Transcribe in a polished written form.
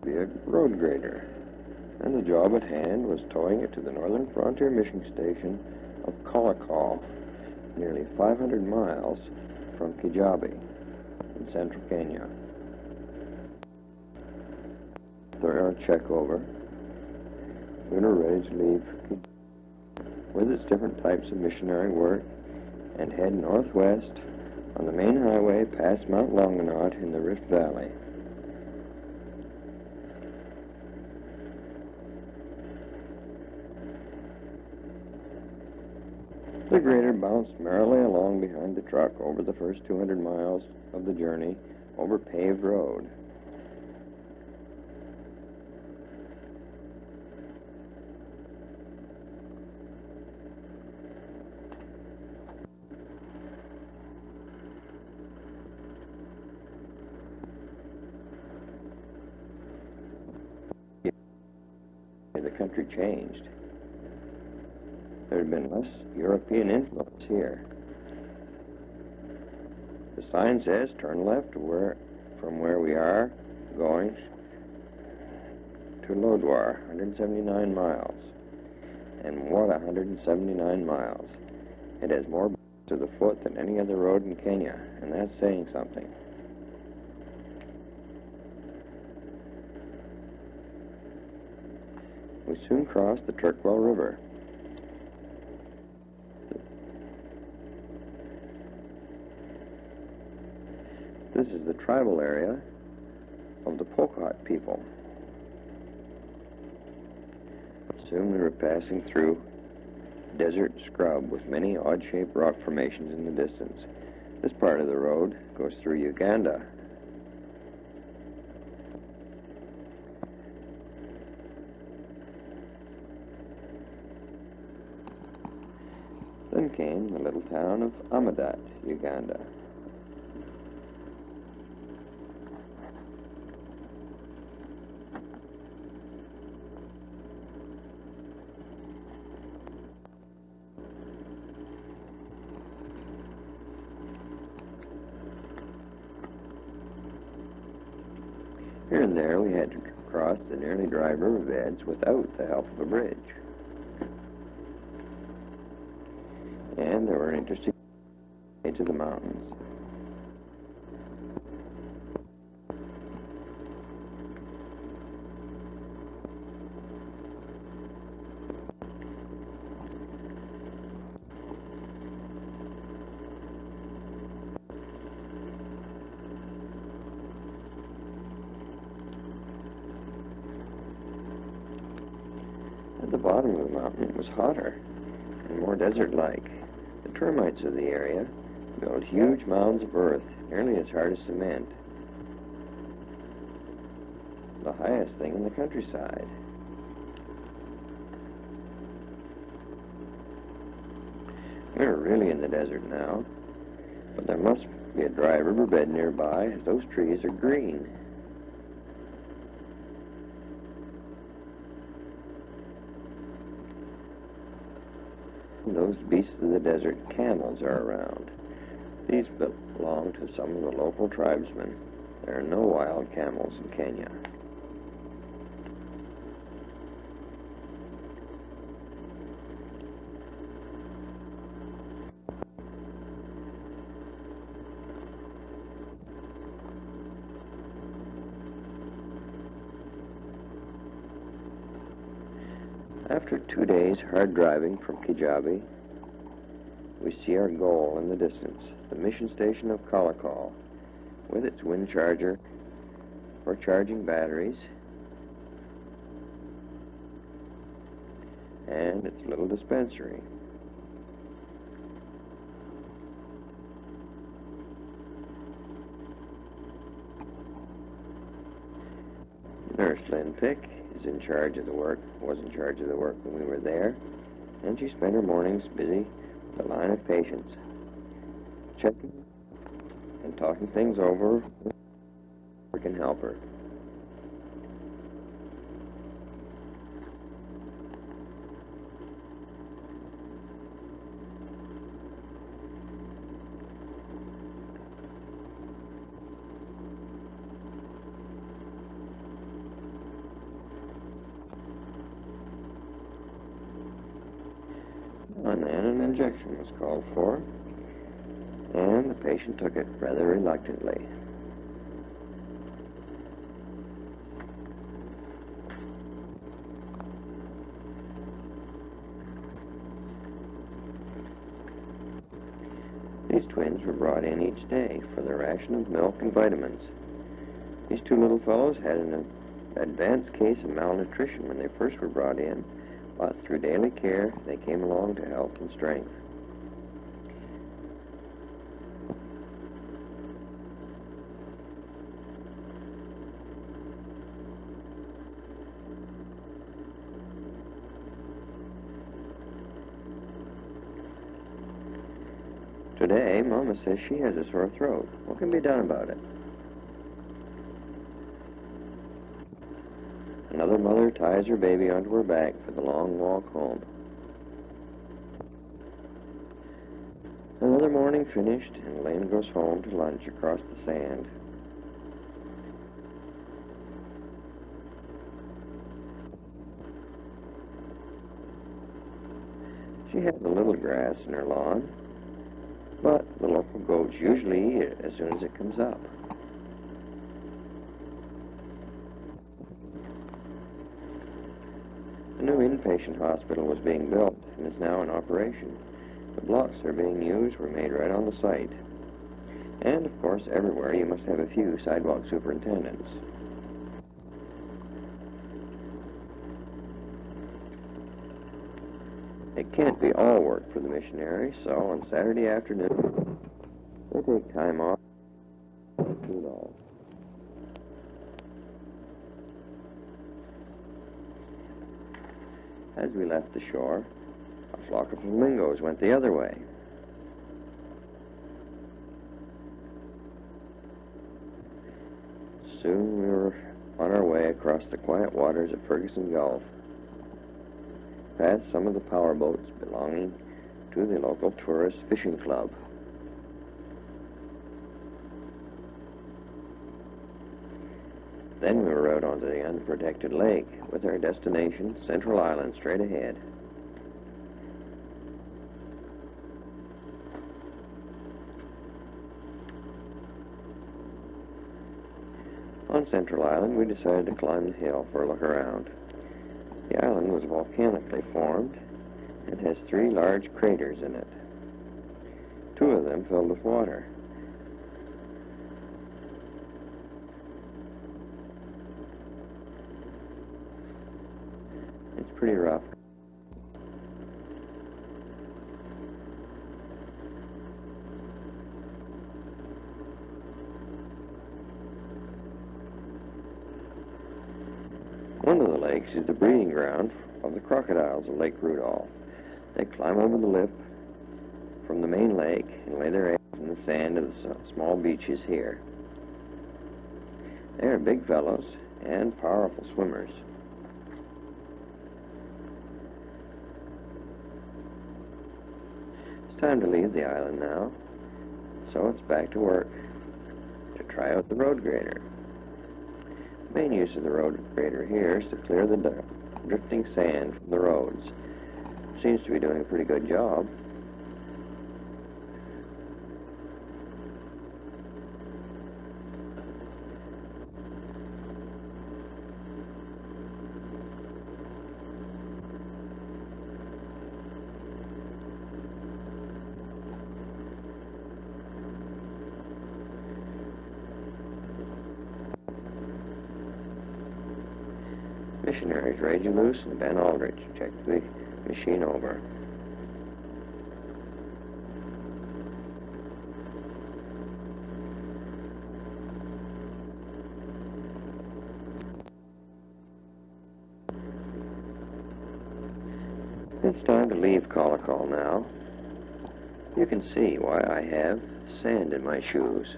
be a road grader, and the job at hand was towing it to the northern frontier mission station of Kalokol, nearly 500 miles from Kijabe in central Kenya. Thorough checkover, we were ready to leave with its different types of missionary work and head northwest on the main highway past Mount Longonot in the Rift Valley. The grader bounced merrily along behind the truck over the first 200 miles of the journey over paved road. The country changed. There had been less European influence here. The sign says turn left from where we are going to Lodwar, 179 miles. And what 179 miles. It has more to the foot than any other road in Kenya, and that's saying something. We soon crossed the Turkwell River. This is the tribal area of the Pokot people. Soon we were passing through desert scrub with many odd-shaped rock formations in the distance. This part of the road goes through Uganda. Then came the little town of Amadat, Uganda. Here and there we had to cross the nearly dry river beds without the help of a bridge. And there were interesting into the mountains. At the bottom of the mountain it was hotter and more desert-like. The termites of the area built huge mounds of earth, nearly as hard as cement. The highest thing in the countryside. We're really in the desert now, but there must be a dry riverbed nearby, as those trees are green. Those beasts of the desert, camels, are around. These belong to some of the local tribesmen. There are no wild camels in Kenya. After 2 days hard driving from Kijabe, we see our goal in the distance, the mission station of Kalokol, with its wind charger for charging batteries and its little dispensary. Nurse Lynn Pick is in charge of the work, was in charge of the work when we were there, and she spent her mornings busy with a line of patients, checking and talking things over with who can help her. And then an injection was called for, and the patient took it rather reluctantly. These twins were brought in each day for their ration of milk and vitamins. These two little fellows had an advanced case of malnutrition when they first were brought in, but through daily care they came along to health and strength. Today, Mama says she has a sore throat. What can be done about it? Another mother ties her baby onto her back for the long walk home. Another morning finished, and Lane goes home to lunch across the sand. She has a little grass in her lawn, but the local goats usually eat it as soon as it comes up. A new inpatient hospital was being built and is now in operation. The blocks that are being used were made right on the site. And, of course, everywhere you must have a few sidewalk superintendents. It can't be all work for the missionaries, so on Saturday afternoon, they take time off to do it all. As we left the shore, a flock of flamingos went the other way. Soon we were on our way across the quiet waters of Ferguson Gulf, past some of the power boats belonging to the local tourist fishing club. Then we were out onto the unprotected lake, with our destination, Central Island, straight ahead. On Central Island, we decided to climb the hill for a look around. The island was volcanically formed and has 3 large craters in it, 2 of them filled with water. It's pretty rough. One of the lakes is the breeding ground of the crocodiles of Lake Rudolph. They climb over the lip from the main lake and lay their eggs in the sand of the small beaches here. They are big fellows and powerful swimmers. It's time to leave the island now, so it's back to work to try out the road grader. The main use of the road grader here is to clear the drifting sand from the roads. It seems to be doing a pretty good job. Missionaries Ray Jelouse and Ben Aldrich checked the machine over. It's time to leave Kalokol now. You can see why I have sand in my shoes.